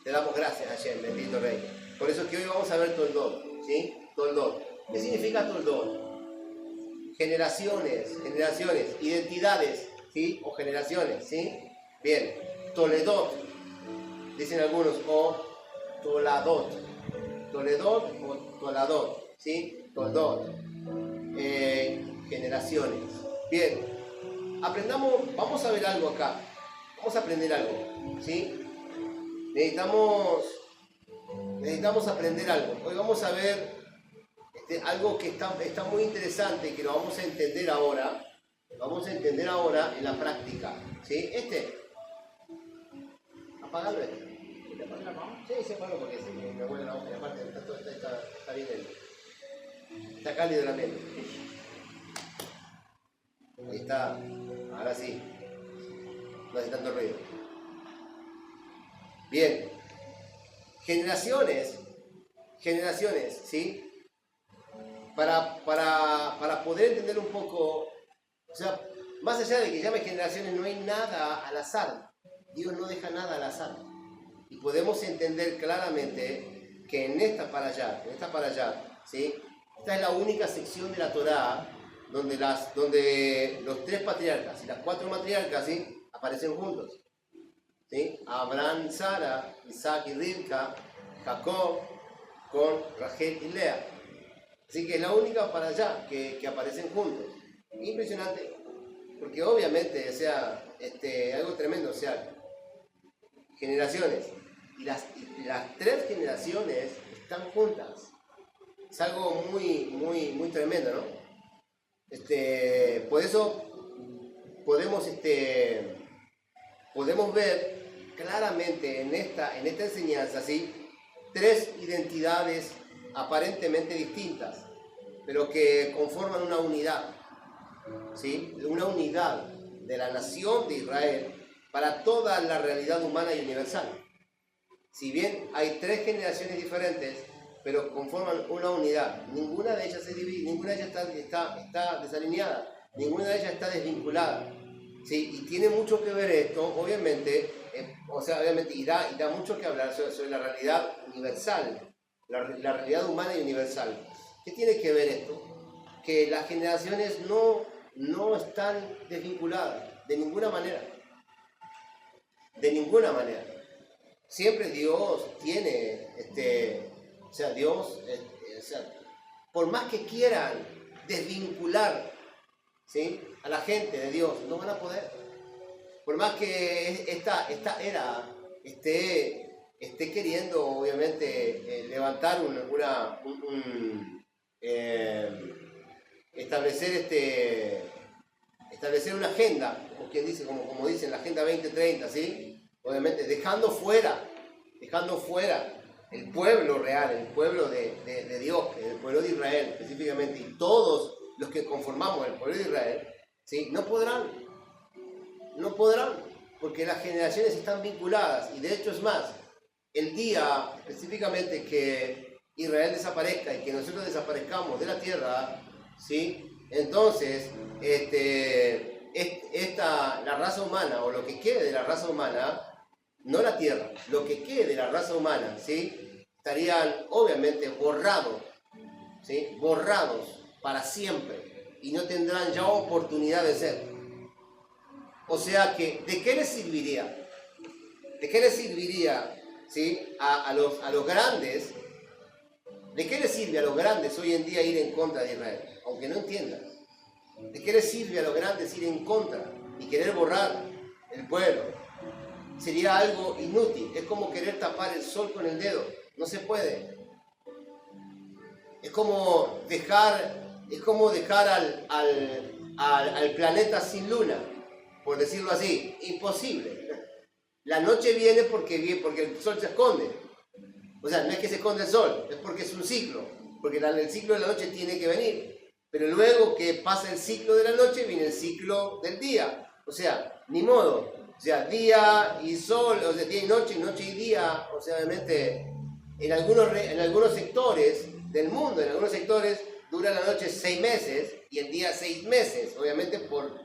Te damos gracias, Hashem, bendito Rey. Por eso es que hoy vamos a ver Toldot, ¿sí? Toldot. ¿Qué significa Toldot? Generaciones, identidades, ¿sí? O generaciones, ¿sí? Bien, Toledot, dicen algunos, o Toladot. Toledot o Toladot, ¿sí? Toldot. Generaciones. Bien, vamos a ver algo acá. Vamos a aprender algo, ¿sí? Necesitamos aprender algo. Hoy vamos a ver algo que está muy interesante y que lo vamos a entender ahora. Lo vamos a entender ahora en la práctica, ¿sí? Apagalo. ¿Te apaga la mano? Sí, se apagó porque me huele la hoja. Y aparte está bien está cálido el ambiente. Ahí está. Ahora sí. No hace tanto ruido. Bien. Generaciones, ¿sí? Para poder entender un poco, o sea, más allá de que llame generaciones, no hay nada al azar. Dios no deja nada al azar. Y podemos entender claramente que en esta para allá, ¿sí? Esta es la única sección de la Torá donde los 3 patriarcas y las 4 matriarcas, ¿sí? Aparecen juntos. ¿Sí? Abraham, Sara, Isaac y Rivka, Jacob con Rachel y Lea. Así que es la única para allá que aparecen juntos. Impresionante, porque obviamente, o sea, algo tremendo, o sea, generaciones. Y las 3 generaciones están juntas. Es algo muy, muy, muy tremendo, ¿no? Por eso podemos ver claramente en esta enseñanza, ¿sí? 3 identidades aparentemente distintas, pero que conforman una unidad, ¿sí? Una unidad de la nación de Israel para toda la realidad humana y universal. Si bien hay 3 generaciones diferentes, pero conforman una unidad, ninguna de ellas se divide, ninguna de ellas está desalineada, ninguna de ellas está desvinculada. Sí, y tiene mucho que ver esto, obviamente, y da mucho que hablar sobre la realidad universal, la realidad humana y universal. ¿Qué tiene que ver esto? Que las generaciones no están desvinculadas, de ninguna manera. De ninguna manera. Siempre Dios tiene, por más que quieran desvincular, ¿sí? A la gente de Dios, no van a poder. Por más que esta era esté queriendo, obviamente, levantar establecer una agenda, como dicen, la Agenda 2030, ¿sí? Obviamente, dejando fuera el pueblo real, el pueblo de Dios, el pueblo de Israel específicamente, y todos los que conformamos el pueblo de Israel, ¿sí? No podrán, porque las generaciones están vinculadas. Y de hecho es más, el día específicamente que Israel desaparezca y que nosotros desaparezcamos de la tierra, ¿sí? Entonces, la raza humana, o lo que quede de la raza humana, no la tierra, lo que quede de la raza humana, ¿sí? Estarían obviamente borrados, ¿sí? Borrados para siempre, y no tendrán ya oportunidad de ser. O sea que, ¿de qué les serviría? ¿De qué les serviría, ¿sí? a los grandes? ¿De qué les sirve a los grandes hoy en día ir en contra de Israel? Aunque no entiendan. ¿De qué les sirve a los grandes ir en contra y querer borrar el pueblo? Sería algo inútil. Es como querer tapar el sol con el dedo. No se puede. Es como dejar al planeta sin luna, por decirlo así. Imposible. La noche viene porque el sol se esconde. O sea, no es que se esconde el sol, es porque es un ciclo. Porque el ciclo de la noche tiene que venir. Pero luego que pasa el ciclo de la noche, viene el ciclo del día. O sea, ni modo. O sea, día y sol, o sea, día y noche y día. O sea, obviamente, en algunos sectores del mundo, en algunos sectores, dura la noche 6 meses y el día 6 meses. Obviamente por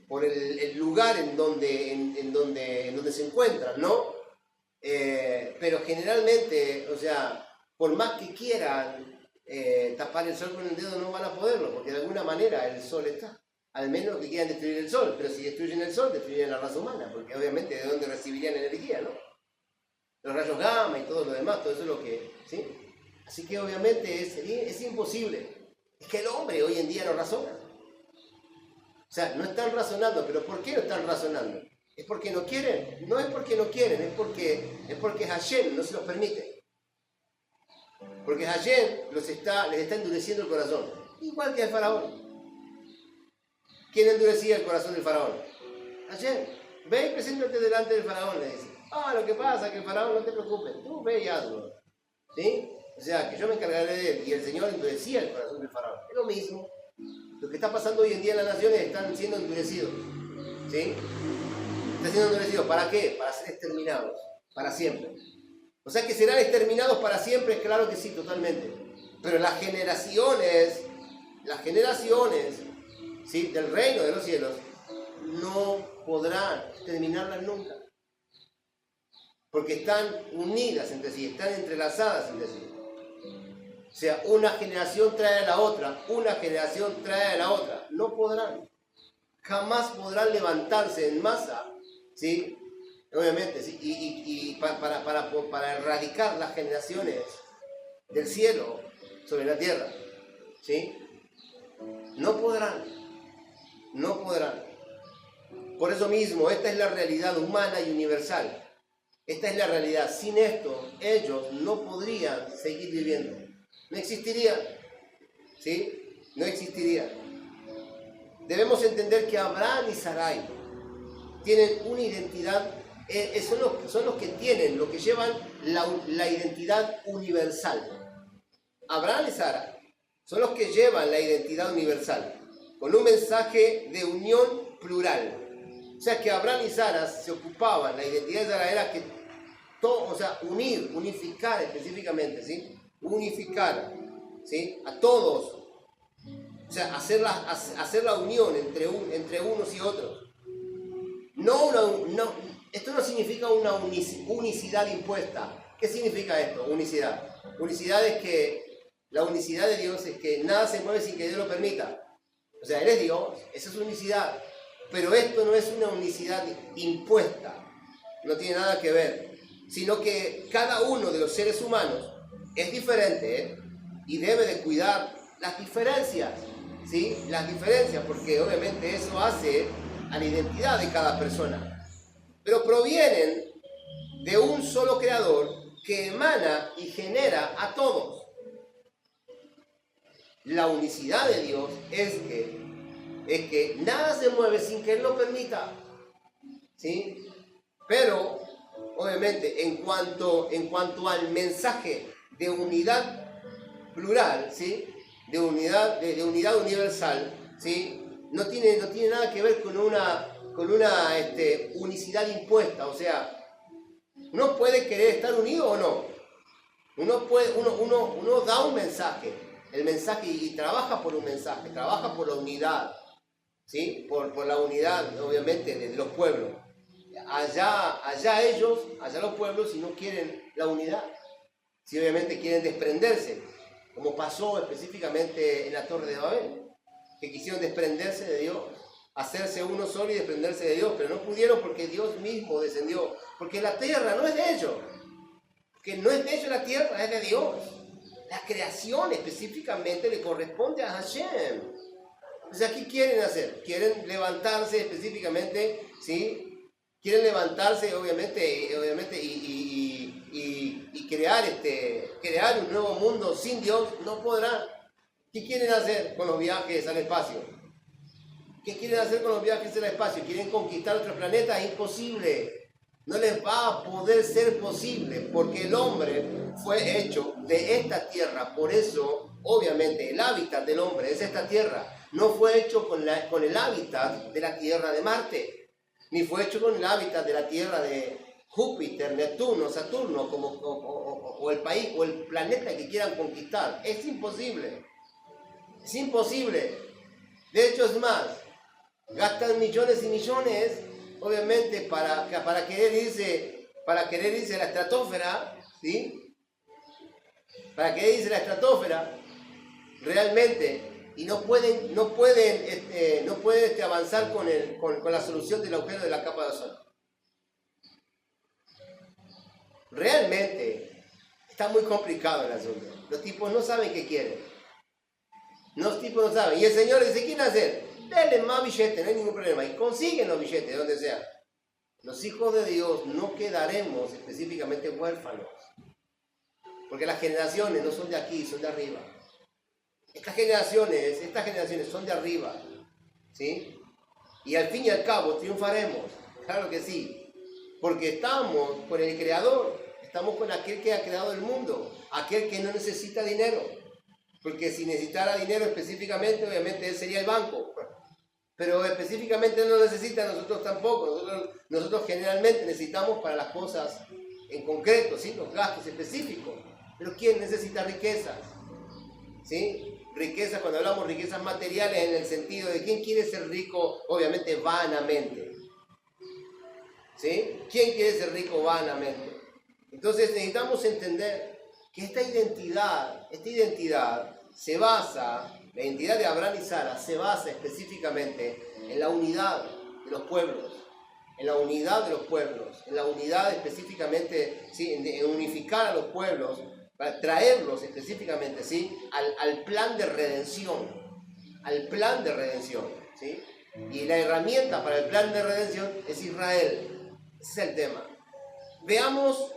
por el lugar en donde se encuentran, ¿no? Pero generalmente, o sea, por más que quieran tapar el sol con el dedo, no van a poderlo, porque de alguna manera el sol está. Al menos que quieran destruir el sol, pero si destruyen el sol, destruyen la raza humana, porque obviamente de dónde recibirían energía, ¿no? Los rayos gamma y todo lo demás, todo eso es lo que, ¿sí? Así que obviamente es imposible. Es que el hombre hoy en día no razona. O sea, no están razonando, pero ¿por qué no están razonando? ¿Es porque no quieren? No es porque no quieren, es porque Hashem no se los permite. Porque Hashem les está endureciendo el corazón, igual que al faraón. ¿Quién endurecía el corazón del faraón? Hashem. Ve y preséntate delante del faraón, le dice. Lo que pasa es que el faraón, no te preocupes, tú ve y hazlo. ¿Sí? O sea, que yo me encargaré de él. Y el Señor endurecía el corazón del faraón. Es lo mismo. Lo que está pasando hoy en día en las naciones están siendo endurecidos. ¿Sí? Están siendo endurecidos. ¿Para qué? Para ser exterminados. Para siempre. O sea que serán exterminados para siempre, claro que sí, totalmente. Pero las generaciones, ¿sí?, del reino de los cielos, no podrán exterminarlas nunca. Porque están unidas entre sí, están entrelazadas entre sí. O sea, una generación trae a la otra, una generación trae a la otra. No podrán. Jamás podrán levantarse en masa, ¿sí? Obviamente, ¿sí? Y para erradicar las generaciones del cielo sobre la tierra, ¿sí? No podrán. No podrán. Por eso mismo, esta es la realidad humana y universal. Esta es la realidad. Sin esto, ellos no podrían seguir viviendo. No existiría. ¿Sí? No existiría. Debemos entender que Abraham y Sarai tienen una identidad, son los que tienen, los que llevan la identidad universal. Abraham y Sara son los que llevan la identidad universal, con un mensaje de unión plural. O sea que Abraham y Sara se ocupaban, la identidad de Sara era que todo, o sea, unificar específicamente, ¿sí? Unificar, ¿sí?, a todos. O sea, hacer la unión entre unos y otros. Esto no significa una unicidad impuesta. ¿Qué significa esto? Unicidad. La unicidad de Dios es que nada se mueve sin que Dios lo permita. O sea, Él es Dios, esa es unicidad. Pero esto no es una unicidad impuesta, no tiene nada que ver, sino que cada uno de los seres humanos es diferente, ¿eh? Y debe de cuidar las diferencias, ¿sí? Las diferencias, porque obviamente eso hace a la identidad de cada persona. Pero provienen de un solo creador que emana y genera a todos. La unicidad de Dios es que nada se mueve sin que Él lo permita, ¿sí? Pero, obviamente, en cuanto al mensaje de unidad plural, ¿sí?, de unidad universal, ¿sí?, no tiene nada que ver con una unicidad impuesta. O sea, uno puede querer estar unido o no. Uno da un mensaje, el mensaje, y trabaja por un mensaje, trabaja por la unidad, ¿sí? Por la unidad, obviamente, de los pueblos. Allá los pueblos, si no quieren la unidad, si obviamente quieren desprenderse, como pasó específicamente en la Torre de Babel, que quisieron desprenderse de Dios, hacerse uno solo y desprenderse de Dios, pero no pudieron porque Dios mismo descendió, porque la tierra no es de ellos, que no es de ellos la tierra, es de Dios. La creación específicamente le corresponde a Hashem. O sea, ¿qué quieren hacer? Quieren levantarse específicamente, ¿sí? Quieren levantarse, obviamente y crear un nuevo mundo sin Dios. No podrán. ¿Qué quieren hacer con los viajes al espacio? ¿Qué quieren hacer con los viajes al espacio? ¿Quieren conquistar otro planeta? Es imposible. No les va a poder ser posible, porque el hombre fue hecho de esta tierra. Por eso, obviamente, el hábitat del hombre es esta tierra. No fue hecho con el hábitat de la tierra de Marte, ni fue hecho con el hábitat de la tierra de Júpiter, Neptuno, Saturno, o el país o el planeta que quieran conquistar. Es imposible. Es imposible. De hecho, es más, Gastan millones y millones, obviamente, para querer irse a la estratosfera, ¿sí? Para querer irse a la estratosfera, realmente, y no pueden avanzar con la solución del agujero de la capa de ozono. Realmente, está muy complicado el asunto. Los tipos no saben qué quieren. Los tipos no saben. Y el Señor les dice, ¿qué quieren hacer? Denle más billetes, no hay ningún problema. Y consiguen los billetes, de donde sea. Los hijos de Dios no quedaremos específicamente huérfanos. Porque las generaciones no son de aquí, son de arriba. Estas generaciones son de arriba. ¿Sí? Y al fin y al cabo triunfaremos. Claro que sí. Porque estamos con el Creador. Estamos con aquel que ha creado el mundo. Aquel que no necesita dinero. Porque si necesitara dinero específicamente, obviamente él sería el banco. Pero específicamente él no necesita, nosotros tampoco. Nosotros generalmente necesitamos para las cosas en concreto, ¿sí? Los gastos específicos. Pero ¿quién necesita riquezas? ¿Sí? Riquezas, cuando hablamos de riquezas materiales en el sentido de ¿quién quiere ser rico? Obviamente vanamente. ¿Sí? ¿Quién quiere ser rico vanamente? Entonces necesitamos entender que esta identidad se basa, la identidad de Abraham y Sara se basa específicamente en la unidad de los pueblos, en la unidad específicamente, ¿sí? en unificar a los pueblos, para traerlos específicamente, ¿sí? al plan de redención, ¿sí? Y la herramienta para el plan de redención es Israel. Ese es el tema. Veamos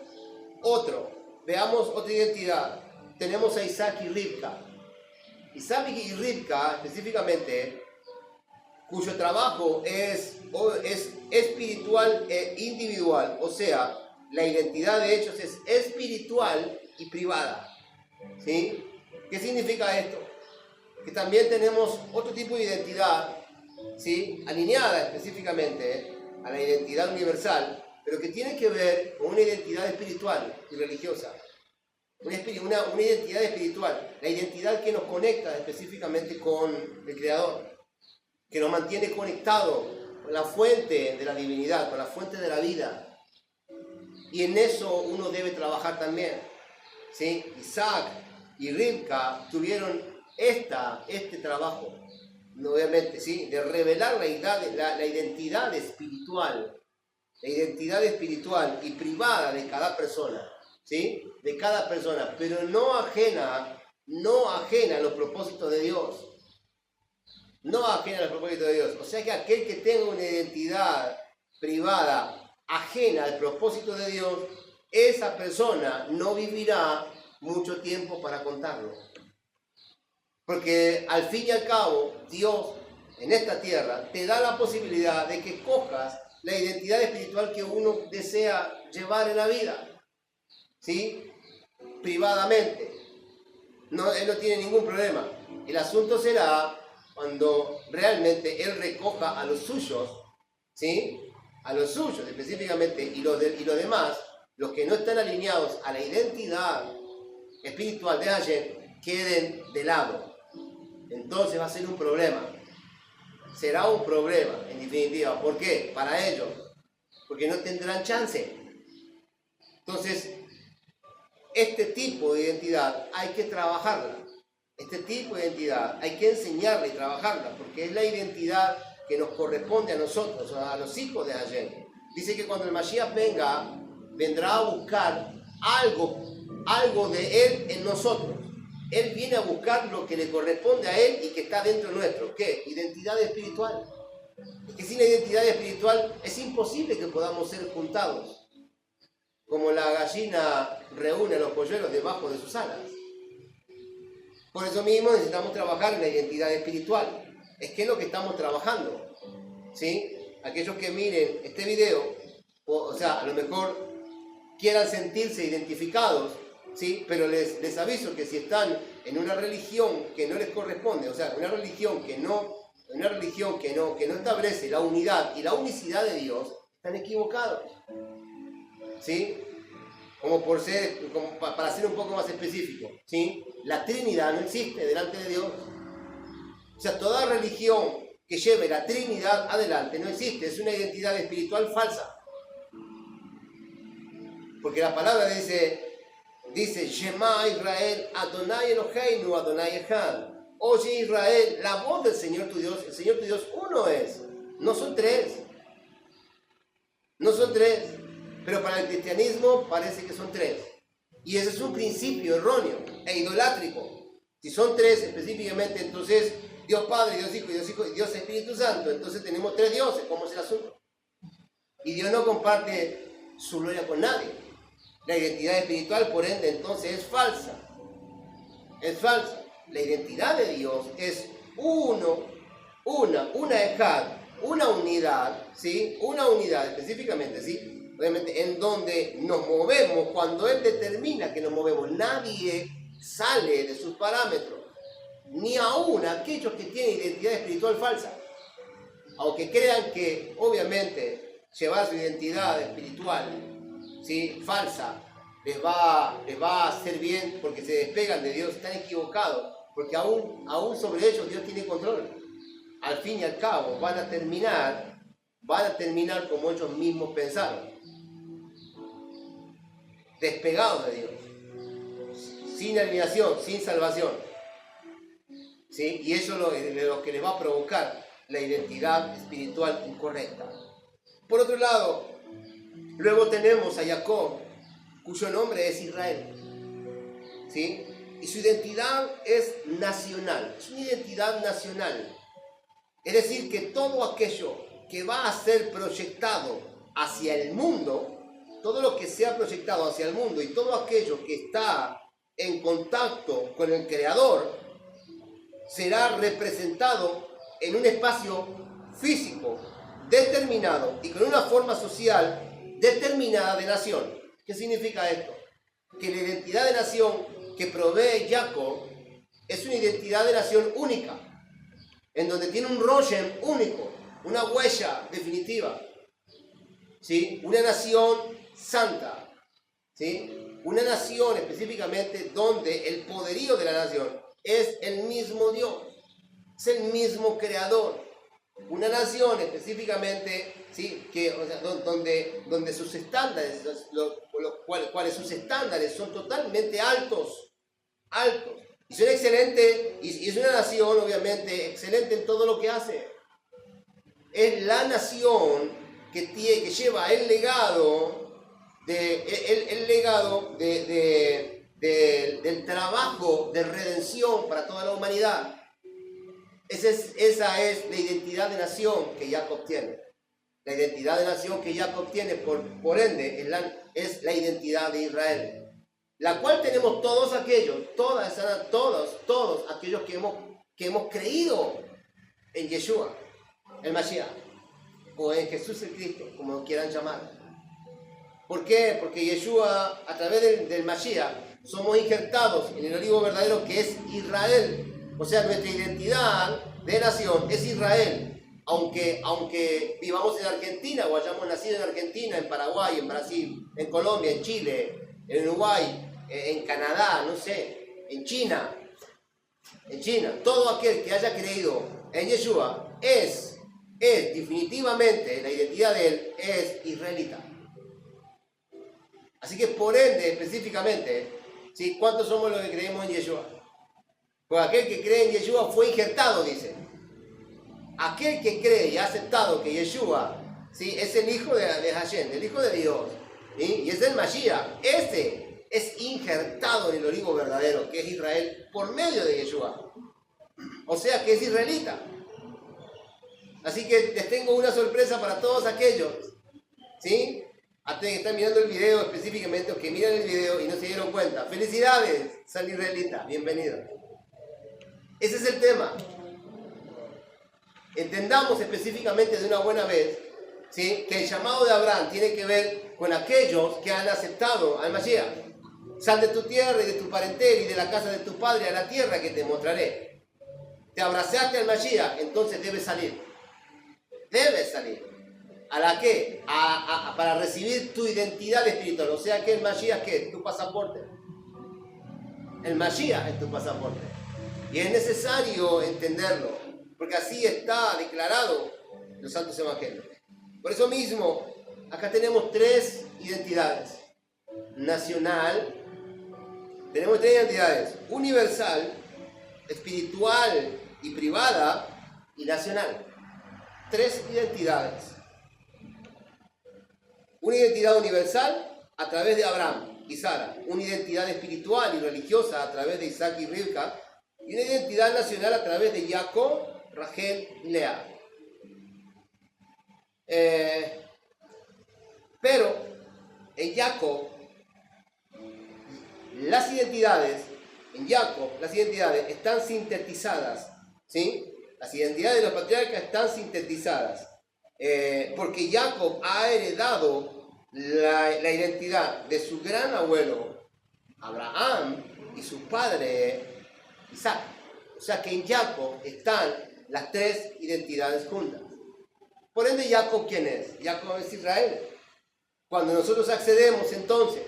otra identidad. Tenemos a Isaac y Rivka. Isaac y Rivka específicamente, cuyo trabajo es espiritual e individual, o sea, la identidad de ellos es espiritual y privada. ¿Sí? ¿Qué significa esto? Que también tenemos otro tipo de identidad, ¿sí? Alineada específicamente a la identidad universal, pero que tiene que ver con una identidad espiritual y religiosa. Una identidad espiritual, la identidad que nos conecta específicamente con el Creador, que nos mantiene conectados con la fuente de la divinidad, con la fuente de la vida. Y en eso uno debe trabajar también. ¿Sí? Isaac y Rivka tuvieron este trabajo, obviamente, ¿sí? De revelar la identidad espiritual y privada de cada persona. ¿Sí? De cada persona, pero no ajena a los propósitos de Dios. O sea que aquel que tenga una identidad privada ajena al propósito de Dios, esa persona no vivirá mucho tiempo para contarlo. Porque al fin y al cabo, Dios en esta tierra te da la posibilidad de que escojas la identidad espiritual que uno desea llevar en la vida. ¿Sí? Privadamente. Él no tiene ningún problema. El asunto será cuando realmente él recoja a los suyos, ¿sí? A los suyos específicamente, y los demás, los que no están alineados a la identidad espiritual de Hashem, queden de lado. Entonces va a ser un problema. Será un problema, en definitiva. ¿Por qué? Para ellos. Porque no tendrán chance. Entonces, este tipo de identidad hay que trabajarla. Este tipo de identidad hay que enseñarla y trabajarla, porque es la identidad que nos corresponde a nosotros, a los hijos de Hashem. Dice que cuando el Mashiach vendrá a buscar algo de Él en nosotros. Él viene a buscar lo que le corresponde a Él y que está dentro nuestro. ¿Qué? Identidad espiritual. Es que sin la identidad espiritual es imposible que podamos ser juntados. Como la gallina reúne a los polluelos debajo de sus alas. Por eso mismo necesitamos trabajar en la identidad espiritual. Es que es lo que estamos trabajando. ¿Sí? Aquellos que miren este video, o sea, a lo mejor quieran sentirse identificados, ¿sí? Pero les aviso que si están en una religión que no les corresponde, o sea, una religión que no establece la unidad y la unicidad de Dios, están equivocados. ¿Sí? Como para ser un poco más específico, ¿sí? La Trinidad no existe delante de Dios. O sea, toda religión que lleve la Trinidad adelante no existe, es una identidad espiritual falsa. Porque la palabra dice, Shema Israel, Adonai Eloheinu, Adonai Echad. Oye Israel, la voz del Señor tu Dios, el Señor tu Dios uno es, no son tres. No son tres, pero para el cristianismo parece que son tres. Y ese es un principio erróneo e idolátrico. Si son tres específicamente, entonces Dios Padre, Dios Hijo y Dios Espíritu Santo. Entonces tenemos tres dioses, ¿cómo es el asunto? Y Dios no comparte su gloria con nadie. La identidad espiritual, por ende, entonces es falsa. Es falsa. La identidad de Dios es una ejad, una unidad, ¿sí? Una unidad específicamente, ¿sí? Obviamente, en donde nos movemos cuando Él determina que nos movemos. Nadie sale de sus parámetros, ni aún aquellos que tienen identidad espiritual falsa. Aunque crean que, obviamente, llevar su identidad espiritual, ¿sí? falsa, les va a hacer bien porque se despegan de Dios, están equivocados, porque aún sobre ellos Dios tiene control. Al fin y al cabo van a terminar como ellos mismos pensaron, despegados de Dios, sin alineación, sin salvación, ¿sí? Y eso es lo que les va a provocar la identidad espiritual incorrecta. Por otro lado, luego tenemos a Jacob, cuyo nombre es Israel, ¿sí? Y su identidad es nacional, es una identidad nacional. Es decir, que todo aquello que va a ser proyectado hacia el mundo, todo lo que sea proyectado hacia el mundo y todo aquello que está en contacto con el Creador, será representado en un espacio físico determinado y con una forma social determinada de nación. ¿Qué significa esto? Que la identidad de nación que provee Jacob es una identidad de nación única, en donde tiene un roshem único, una huella definitiva, ¿sí? Una nación santa, ¿sí? Una nación específicamente donde el poderío de la nación es el mismo Dios, es el mismo Creador. Una nación específicamente, ¿sí? donde sus estándares, cuales sus estándares son totalmente altos. Y son excelentes, y es una nación obviamente excelente en todo lo que hace. Es la nación que lleva el legado del trabajo de redención para toda la humanidad. Esa es la identidad de nación que Jacob tiene. La identidad de nación que Jacob tiene, por ende, es la identidad de Israel. La cual tenemos todos aquellos, todos aquellos que hemos creído en Yeshua, el Mashiach, o en Jesús el Cristo, como lo quieran llamar. ¿Por qué? Porque Yeshua, a través del Mashiach, somos injertados en el olivo verdadero que es Israel. O sea, nuestra identidad de nación es Israel. Aunque vivamos en Argentina o hayamos nacido en Argentina, en Paraguay, en Brasil, en Colombia, en Chile, en Uruguay, en Canadá, no sé, en China, todo aquel que haya creído en Yeshua es definitivamente, la identidad de él es israelita. Así que por ende, específicamente, ¿sí? ¿Cuántos somos los que creemos en Yeshua? Pues aquel que cree en Yeshua fue injertado, dice. Aquel que cree y ha aceptado que Yeshua, ¿sí? es el hijo de Hashem, el hijo de Dios, ¿sí? Y es el Mashiach, ese es injertado en el olivo verdadero, que es Israel, por medio de Yeshua. O sea que es israelita. Así que les tengo una sorpresa para todos aquellos, ¿sí? Hasta que están mirando el video específicamente, o que miran el video y no se dieron cuenta. ¡Felicidades! San israelita, bienvenido. Ese es el tema. Entendamos específicamente de una buena vez, ¿sí? Que el llamado de Abraham tiene que ver con aquellos que han aceptado al Mashiach. Sal de tu tierra y de tu parentela y de la casa de tu padre a la tierra que te mostraré. Te abrazaste al Mashiach, entonces debes salir. Debes salir. ¿A la qué? Para recibir tu identidad espiritual. O sea que el Mashiach, ¿qué? Tu pasaporte. El Mashiach es tu pasaporte. Y es necesario entenderlo. porque así está declarado en los santos evangelios. Por eso mismo, acá tenemos tres identidades. Nacional, tenemos tres identidades: universal, espiritual y privada, y nacional. Tres identidades. Una identidad universal a través de Abraham y Sara, una identidad espiritual y religiosa a través de Isaac y Rivka, y una identidad nacional a través de Jacob, Rachel y Lea. Pero en Jacob las identidades están sintetizadas, ¿sí? Las identidades de los patriarcas están sintetizadas, porque Jacob ha heredado la identidad de su gran abuelo Abraham y su padre Isaac. O sea que en Jacob están las tres identidades juntas. Por ende, Jacob, ¿quién es? Jacob es Israel. Cuando nosotros accedemos entonces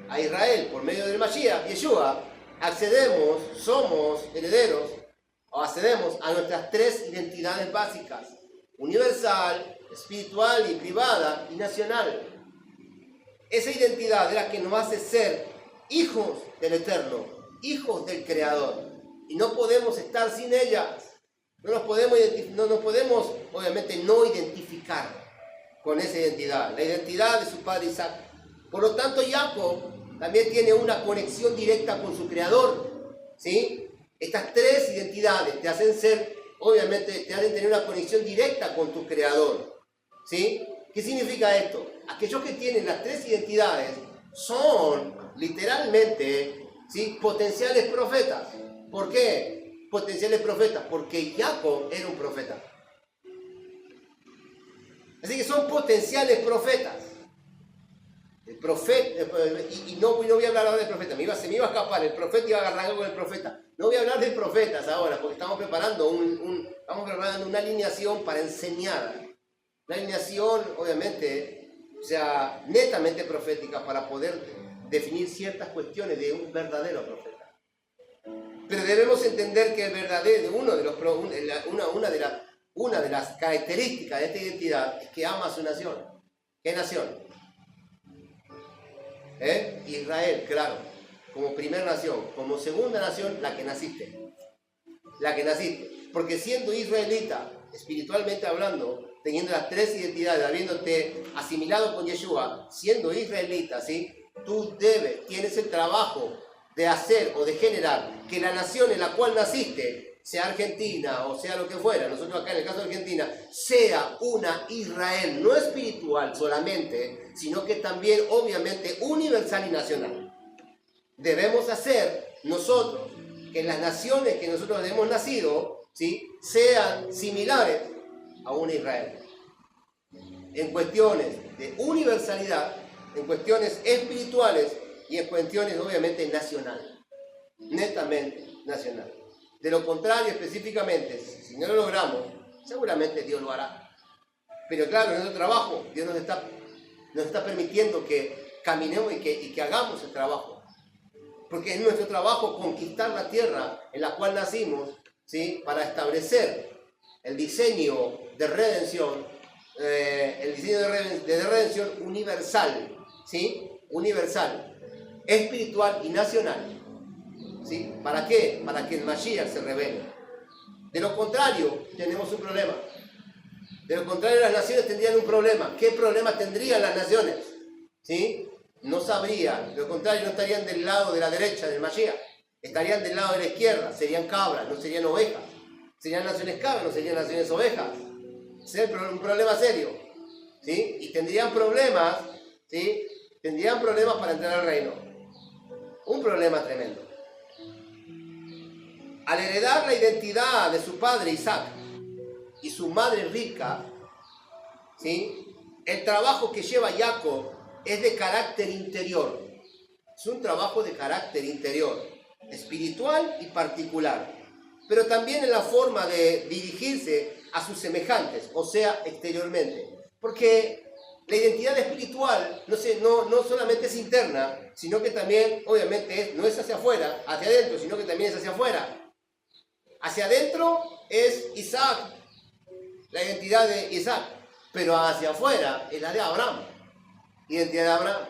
a Israel por medio del Mashiach, Yeshua, somos herederos, o accedemos a nuestras tres identidades básicas: universal, espiritual y privada, y nacional. Esa identidad es la que nos hace ser hijos del Eterno, hijos del Creador, y no podemos estar sin ellas. No nos podemos, obviamente, no identificar con esa identidad, la identidad de su padre Isaac. Por lo tanto, Jacob también tiene una conexión directa con su Creador, ¿sí? Estas tres identidades te hacen ser, obviamente, te hacen tener una conexión directa con tu Creador, ¿sí? ¿Qué significa esto? Aquellos que tienen las tres identidades son, literalmente, ¿sí?, potenciales profetas. ¿Por qué potenciales profetas? Porque Jacob era un profeta. Así que son potenciales profetas. El profeta, y no voy a hablar ahora del profeta, se me iba a escapar, el profeta iba a agarrar algo del profeta. No voy a hablar de profetas ahora, porque estamos preparando una alineación para enseñar. Una alineación, obviamente, o sea, netamente profética, para poder definir ciertas cuestiones de un verdadero profeta. Pero debemos entender que el verdadero, una de las características de esta identidad es que ama a su nación. ¿Qué nación? Israel, claro, como primera nación. Como segunda nación, la que naciste. Porque siendo israelita, espiritualmente hablando, teniendo las tres identidades, habiéndote asimilado con Yeshua, siendo israelita, ¿sí?, tú tienes el trabajo de hacer o de generar que la nación en la cual naciste, sea Argentina o sea lo que fuera, nosotros acá en el caso de Argentina, sea una Israel, no espiritual solamente, sino que también obviamente universal y nacional. Debemos hacer nosotros que las naciones que nosotros hemos nacido, ¿sí?, sean similares a una Israel. En cuestiones de universalidad, en cuestiones espirituales y en cuestiones obviamente nacionales. Netamente nacional. De lo contrario, específicamente, si no lo logramos, seguramente Dios lo hará. Pero claro, en nuestro trabajo, Dios nos está permitiendo que caminemos y que hagamos el trabajo. Porque es nuestro trabajo conquistar la tierra en la cual nacimos, ¿sí?, para establecer el diseño de redención, de redención universal, ¿sí?, universal, espiritual y nacional. ¿Sí? ¿Para qué? Para que el Mashiach se revele. De lo contrario, tenemos un problema. De lo contrario, las naciones tendrían un problema. ¿Qué problema tendrían las naciones? ¿Sí? No sabrían. De lo contrario, no estarían del lado de la derecha del Mashiach. Estarían del lado de la izquierda. Serían cabras, no serían ovejas. Serían naciones cabras, no serían naciones ovejas. Sería un problema serio. ¿Sí? Y tendrían problemas, ¿sí?, tendrían problemas para entrar al reino. Un problema tremendo. Al heredar la identidad de su padre Isaac y su madre Rivka, ¿sí?, el trabajo que lleva Jacob es de carácter interior. Es un trabajo de carácter interior, espiritual y particular, pero también en la forma de dirigirse a sus semejantes, o sea, exteriormente. Porque la identidad espiritual no solamente es interna, sino que también, obviamente, no es hacia afuera, hacia adentro, sino que también es hacia afuera. Hacia adentro es Isaac, la identidad de Isaac, pero hacia afuera es la de Abraham, identidad de Abraham.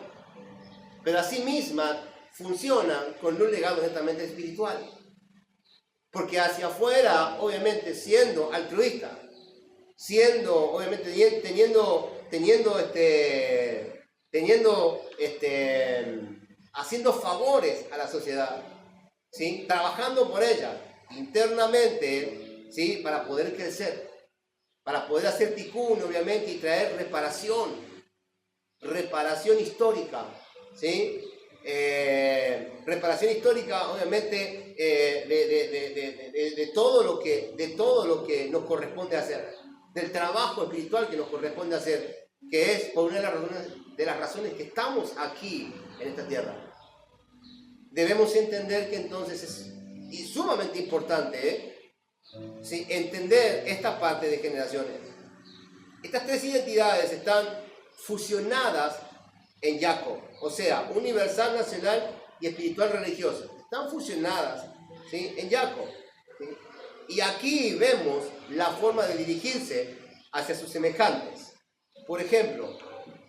Pero así misma funciona con un legado netamente espiritual. Porque hacia afuera, obviamente, siendo altruista, siendo, obviamente, haciendo favores a la sociedad, ¿sí? Trabajando por ella internamente, ¿sí? Para poder crecer, para poder hacer tikkun, obviamente, y traer reparación histórica, ¿sí? Reparación histórica, obviamente, de todo lo que nos corresponde hacer, del trabajo espiritual que nos corresponde hacer, que es por una de las razones que estamos aquí en esta tierra. Debemos entender que entonces es sumamente importante, ¿sí? Entender esta parte de generaciones. Estas tres identidades están fusionadas en Jacob, o sea, universal, nacional y espiritual religiosa. Están fusionadas, ¿sí? En Jacob, ¿sí? Y aquí vemos la forma de dirigirse hacia sus semejantes. Por ejemplo,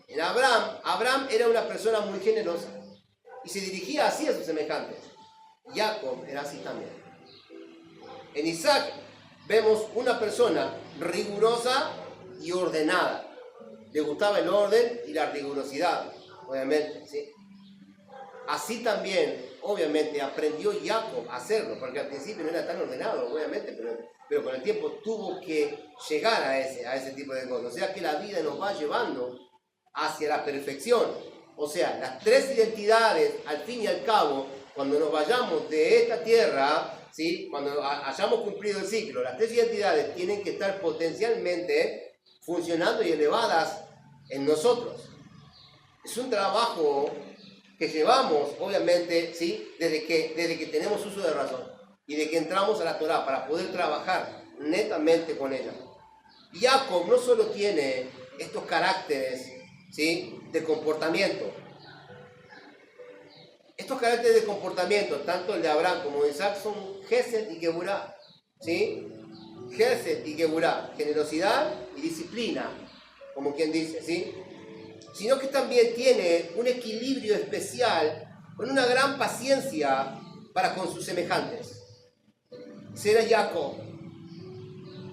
en Abraham era una persona muy generosa y se dirigía así a sus semejantes. Jacob era así también. En Isaac vemos una persona rigurosa y ordenada. Le gustaba el orden y la rigurosidad, obviamente, ¿sí? Así también, obviamente, aprendió Jacob a hacerlo, porque al principio no era tan ordenado, obviamente, pero con el tiempo tuvo que llegar a ese tipo de cosas. O sea que la vida nos va llevando hacia la perfección. O sea, las tres identidades, al fin y al cabo, cuando nos vayamos de esta tierra, ¿sí? Cuando hayamos cumplido el ciclo, las tres identidades tienen que estar potencialmente funcionando y elevadas en nosotros. Es un trabajo que llevamos, obviamente, ¿sí? desde que tenemos uso de razón y de que entramos a la Torá para poder trabajar netamente con ella. Jacob no solo tiene estos caracteres, ¿sí? de comportamiento. Estos caracteres de comportamiento, tanto el de Abraham como de Isaac, son Gesed y Geburah, ¿sí? Gesed y Geburah, generosidad y disciplina, como quien dice, ¿sí? Sino que también tiene un equilibrio especial, con una gran paciencia para con sus semejantes. Será Jacob,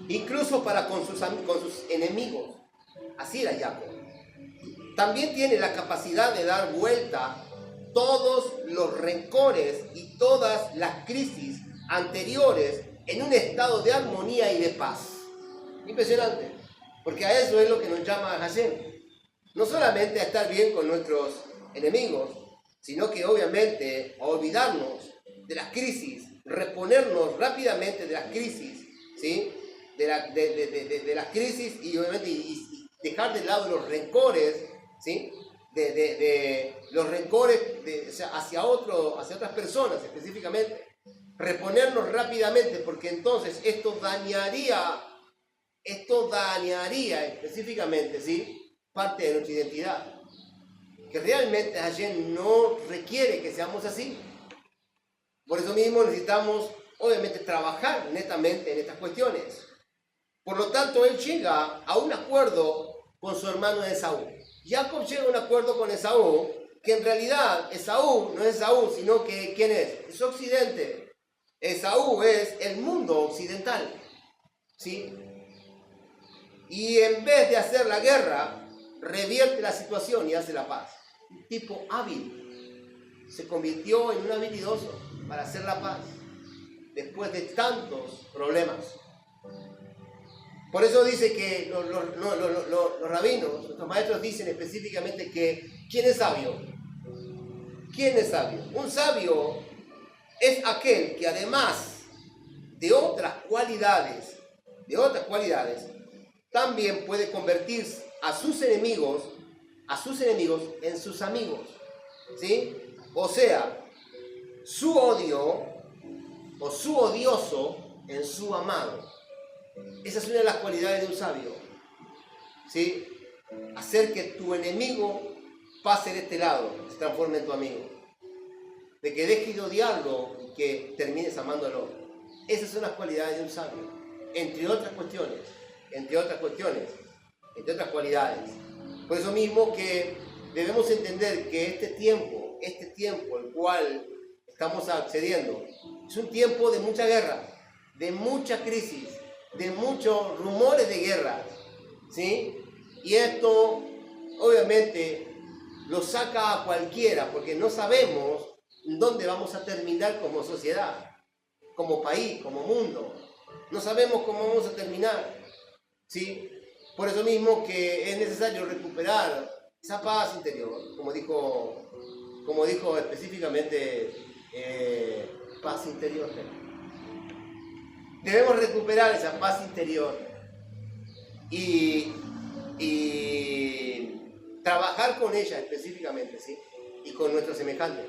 incluso para con sus enemigos. Así era Jacob. También tiene la capacidad de dar vuelta todos los rencores y todas las crisis anteriores en un estado de armonía y de paz. Impresionante, porque a eso es lo que nos llama Hashem. No solamente a estar bien con nuestros enemigos, sino que obviamente a olvidarnos de las crisis, reponernos rápidamente de las crisis, ¿sí? de las crisis y obviamente y dejar de lado los rencores, ¿sí? de los rencores o sea, hacia otras personas específicamente. Reponernos rápidamente, porque entonces esto dañaría específicamente, ¿sí? parte de nuestra identidad, que realmente Hashem no requiere que seamos así. Por eso mismo necesitamos, obviamente, trabajar netamente en estas cuestiones. Por lo tanto, él llega a un acuerdo con su hermano Esaú. Jacob llega a un acuerdo con Esaú, que en realidad Esaú no es Esaú, sino que ¿quién es? Es Occidente. Esaú es el mundo occidental, ¿sí? Y en vez de hacer la guerra, revierte la situación y hace la paz. Un tipo hábil. Se convirtió en un habilidoso para hacer la paz después de tantos problemas. Por eso dice que los rabinos, nuestros maestros dicen específicamente que ¿quién es sabio? ¿Quién es sabio? Un sabio es aquel que además de otras cualidades, también puede convertir a sus enemigos en sus amigos, ¿sí? O sea, su odio o su odioso en su amado. Esa es una de las cualidades de un sabio, ¿sí? Hacer que tu enemigo pase de este lado, se transforme en tu amigo. De que dejes de odiarlo y que termines amándolo. Esas son las cualidades de un sabio. entre otras cuestiones, entre otras cualidades. Por eso mismo que debemos entender que este tiempo al cual estamos accediendo, es un tiempo de mucha guerra, de mucha crisis, de muchos rumores de guerra, ¿sí? Y esto obviamente lo saca a cualquiera, porque no sabemos dónde vamos a terminar como sociedad, como país, como mundo. No sabemos cómo vamos a terminar, ¿sí? Por eso mismo que es necesario recuperar esa paz interior, como dijo específicamente, paz interior. Debemos recuperar esa paz interior y trabajar con ella específicamente, ¿sí? Y con nuestros semejantes.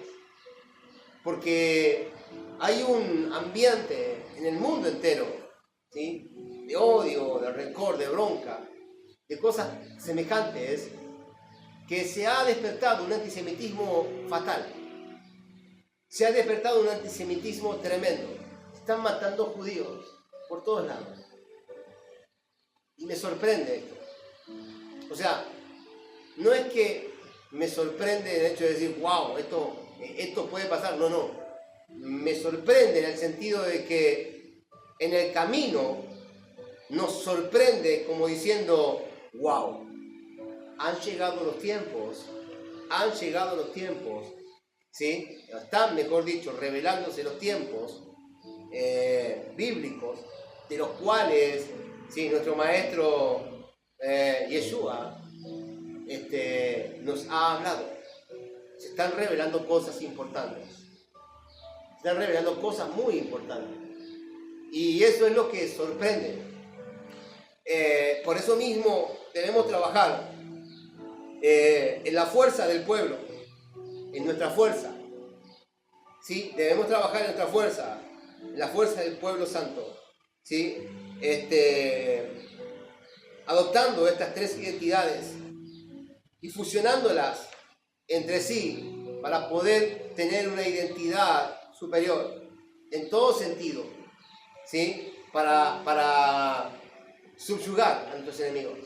Porque hay un ambiente en el mundo entero, ¿sí? De odio, de rencor, de bronca, de cosas semejantes, que se ha despertado un antisemitismo fatal. Se ha despertado un antisemitismo tremendo. Están matando judíos por todos lados. Y me sorprende esto. O sea, no es que me sorprende el hecho de decir, wow, esto puede pasar. No. Me sorprende en el sentido de que en el camino nos sorprende como diciendo, wow, han llegado los tiempos, ¿sí? Están, mejor dicho, revelándose los tiempos bíblicos, de los cuales, ¿sí? Nuestro maestro Yeshua nos ha hablado. Se están revelando cosas importantes, se están revelando cosas muy importantes, y eso es lo que sorprende. Por eso mismo debemos trabajar en la fuerza del pueblo, en nuestra fuerza, ¿sí? Debemos trabajar en nuestra fuerza, en la fuerza del pueblo santo, ¿sí? Adoptando estas tres identidades y fusionándolas entre sí para poder tener una identidad superior en todo sentido, ¿sí? Para subyugar a nuestros enemigos,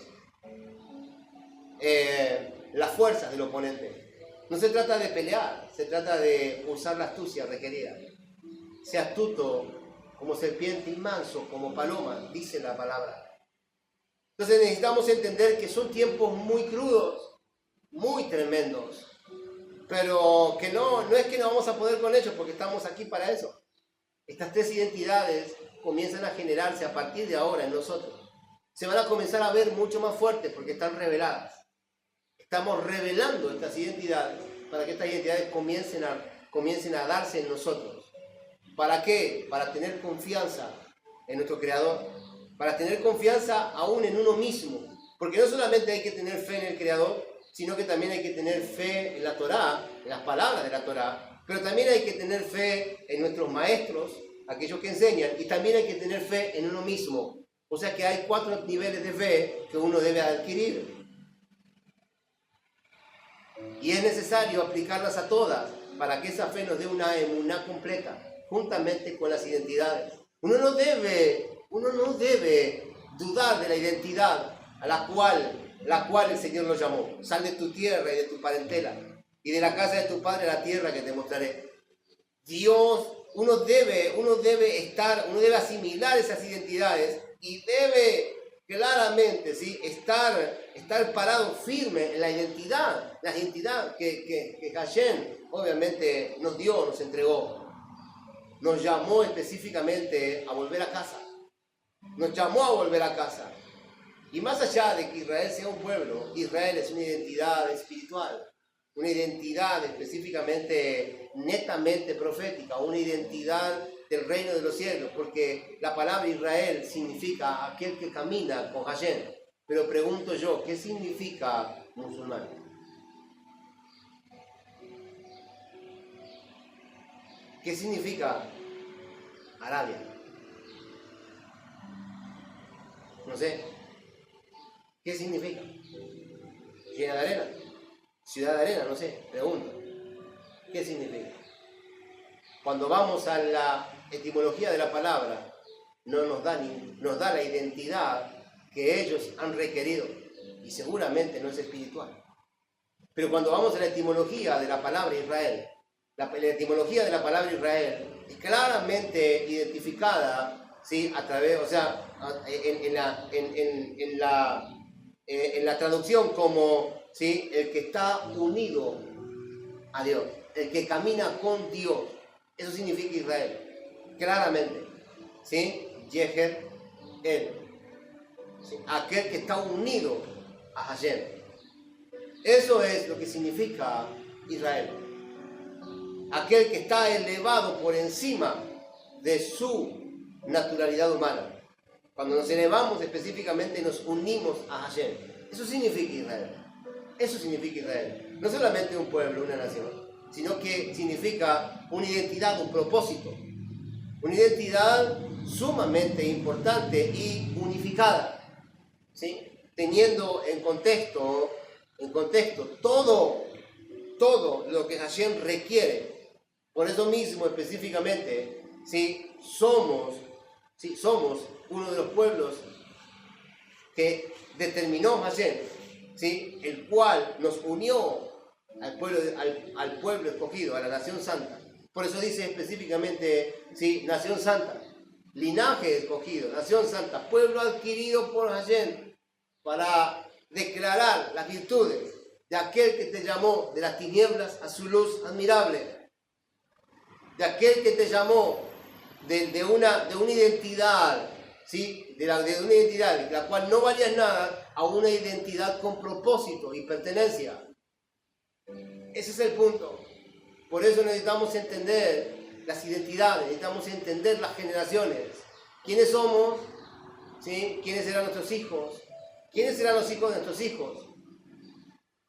las fuerzas del oponente. No se trata de pelear, se trata de usar la astucia requerida. Sea astuto como serpiente y manso como paloma, dice la palabra. Entonces necesitamos entender que son tiempos muy crudos, muy tremendos, pero que no es que no vamos a poder con ellos, porque estamos aquí para eso. Estas tres identidades comienzan a generarse a partir de ahora en nosotros. Se van a comenzar a ver mucho más fuertes porque están reveladas. Estamos revelando estas identidades para que estas identidades comiencen a darse en nosotros. ¿Para qué? Para tener confianza en nuestro Creador, para tener confianza aún en uno mismo. Porque no solamente hay que tener fe en el Creador, sino que también hay que tener fe en la Torá, en las palabras de la Torá, pero también hay que tener fe en nuestros maestros, aquellos que enseñan, y también hay que tener fe en uno mismo. O sea que hay 4 niveles de fe que uno debe adquirir. Y es necesario aplicarlas a todas para que esa fe nos dé una emuná completa, juntamente con las identidades. Uno no debe dudar de la identidad a la cual el Señor nos llamó. Sal de tu tierra y de tu parentela, y de la casa de tu padre a la tierra que te mostraré. Dios, uno debe asimilar esas identidades y debe claramente, ¿sí? estar parado firme en la identidad que Hashem obviamente nos dio, nos entregó. Nos llamó específicamente a volver a casa. Nos llamó a volver a casa. Y más allá de que Israel sea un pueblo, Israel es una identidad espiritual, una identidad específicamente, netamente profética, una identidad del reino de los cielos, porque la palabra Israel significa aquel que camina con Hashem. Pero pregunto yo, ¿qué significa musulmán? ¿Qué significa Arabia? No sé. ¿Qué significa? Llena de arena. Ciudad de arena, no sé. Pregunto. ¿Qué significa? Cuando vamos a la etimología de la palabra, no nos da, nos da la identidad que ellos han requerido, y seguramente no es espiritual. Pero cuando vamos a la etimología de la palabra Israel, la etimología de la palabra Israel es claramente identificada, ¿sí? A través, o sea, en la traducción como, ¿sí? El que está unido a Dios, el que camina con Dios. Eso significa Israel, claramente, ¿sí? Yeher El, ¿sí? Aquel que está unido a Hashem. Eso es lo que significa Israel. Aquel que está elevado por encima de su naturalidad humana. Cuando nos elevamos específicamente nos unimos a Hashem. Eso significa Israel. Eso significa Israel. No solamente un pueblo, una nación, sino que significa una identidad, un propósito. Una identidad sumamente importante y unificada, ¿sí? Teniendo en contexto todo lo que Hashem requiere. Por eso mismo específicamente, ¿sí? Somos uno de los pueblos que determinó Hashem, ¿sí? El cual nos unió al pueblo escogido, a la nación santa. Por eso dice específicamente, ¿sí? Nación santa, linaje escogido, nación santa, pueblo adquirido por Hashem, para declarar las virtudes de aquel que te llamó de las tinieblas a su luz admirable, de aquel que te llamó de una identidad, ¿sí? de una identidad de la cual no valías nada, a una identidad con propósito y pertenencia. Ese es el punto. Por eso necesitamos entender las identidades, necesitamos entender las generaciones. ¿Quiénes somos? ¿Sí? ¿Quiénes serán nuestros hijos? ¿Quiénes serán los hijos de nuestros hijos?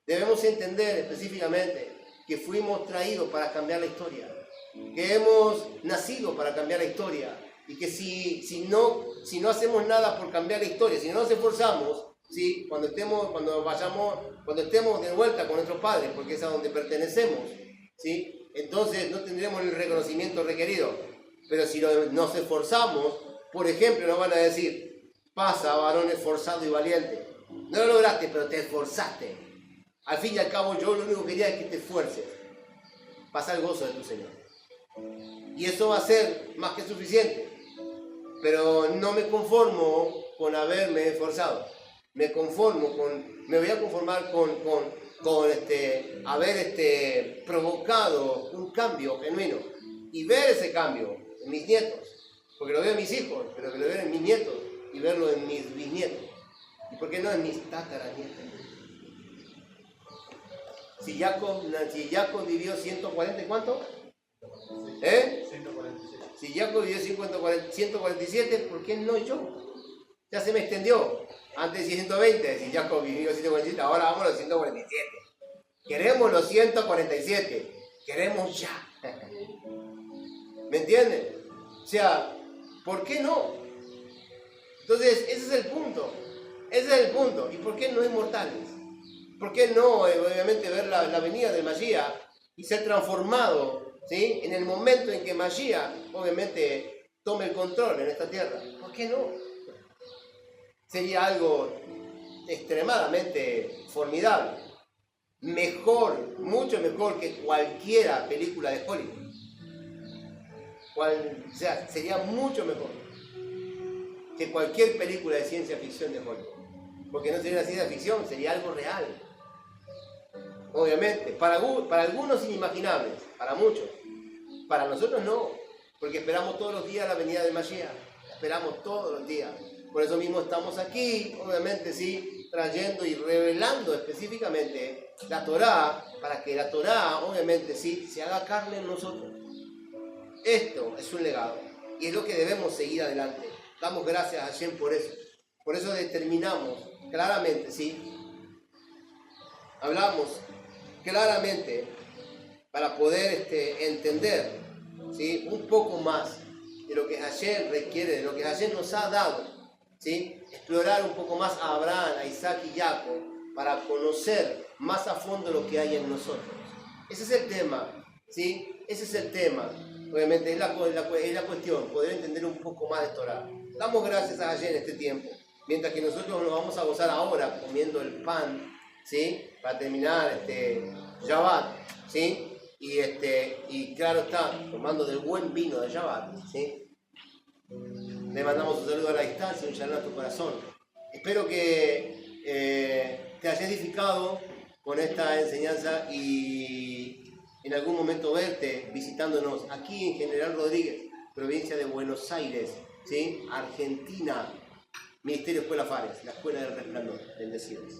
Debemos entender específicamente que fuimos traídos para cambiar la historia, que hemos nacido para cambiar la historia, y que si no hacemos nada por cambiar la historia, si no nos esforzamos, ¿sí? Cuando estemos de vuelta con nuestros padres, porque es a donde pertenecemos, ¿sí? Entonces no tendremos el reconocimiento requerido. Pero si nos esforzamos, por ejemplo, nos van a decir: pasa, varón esforzado y valiente. No lo lograste, pero te esforzaste. Al fin y al cabo, yo lo único que quería es que te esfuerces. Pasa el gozo de tu Señor. Y eso va a ser más que suficiente. Pero no me conformo con haberme esforzado. Me voy a conformar con haber provocado un cambio genuino. Y ver ese cambio en mis nietos. Porque lo veo en mis hijos, pero que lo veo en mis nietos. Y verlo en mis bisnietos. ¿Y por qué no en mis tataranietos? Si Jacob vivió 140, ¿y cuánto? 147. Si Jacob vivió 147, ¿por qué no yo? Ya se me extendió. Antes 120, si Jacob vivió 147, ahora vamos a los 147. Queremos los 147. Queremos ya. ¿Me entienden? O sea, ¿por qué no? Entonces, ese es el punto. Ese es el punto. ¿Y por qué no inmortales? ¿Por qué no, obviamente, ver la venida de Mashiach y ser transformado, ¿sí? En el momento en que Mashiach, obviamente, tome el control en esta tierra? ¿Por qué no? Sería algo extremadamente formidable. Mejor, mucho mejor que cualquiera película de Hollywood. O sea, sería mucho mejor que cualquier película de ciencia ficción de Hollywood. Porque no sería una ciencia ficción, sería algo real. Obviamente, para algunos inimaginables, para muchos. Para nosotros no, porque esperamos todos los días la venida de Mashiach. Esperamos todos los días. Por eso mismo estamos aquí, obviamente, sí, trayendo y revelando específicamente la Torá, para que la Torá, obviamente, sí, se haga carne en nosotros. Esto es un legado y es lo que debemos seguir adelante. Damos gracias a Hashem por eso. Por eso determinamos claramente, ¿sí? Hablamos claramente para poder entender, ¿sí? Un poco más de lo que Hashem requiere, de lo que Hashem nos ha dado, ¿sí? Explorar un poco más a Abraham, a Isaac y Jacob para conocer más a fondo lo que hay en nosotros. Ese es el tema, ¿sí? Ese es el tema. Obviamente es la cuestión, poder entender un poco más de Torah. Damos gracias a Hashem en este tiempo, mientras que nosotros nos vamos a gozar ahora comiendo el pan, ¿sí? Para terminar Shabbat, ¿sí? Y claro está, tomando del buen vino de Shabbat, ¿sí? Le mandamos un saludo a la distancia, un shalom a tu corazón. Espero que te haya edificado con esta enseñanza y en algún momento verte visitándonos aquí en General Rodríguez, provincia de Buenos Aires, ¿sí? Argentina, Ministerio Escuela Fares, la Escuela del Resplandor. Bendecidos.